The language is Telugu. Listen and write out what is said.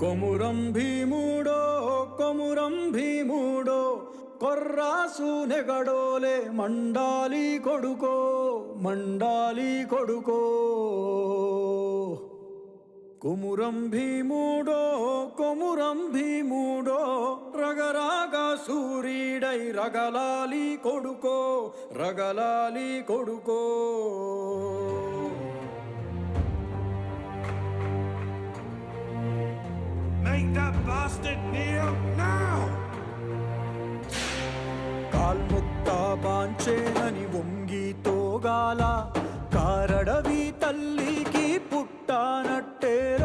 కొమురం భీముడో కొమురం భీముడో కొర్రాసు నెగడోలే మండాలి కొడుకో మండాలి కొడుకో కొమురం భీముడో కొమురం భీముడో రగరాగా సూరీడై రగలాలి కొడుకో రగలాలి కొడుకో Make that bastard kneel now! కాల్ముక్తా బాంచేనని వంగి తోగాల కారడవి తల్లికి పుట్టానట్టేరా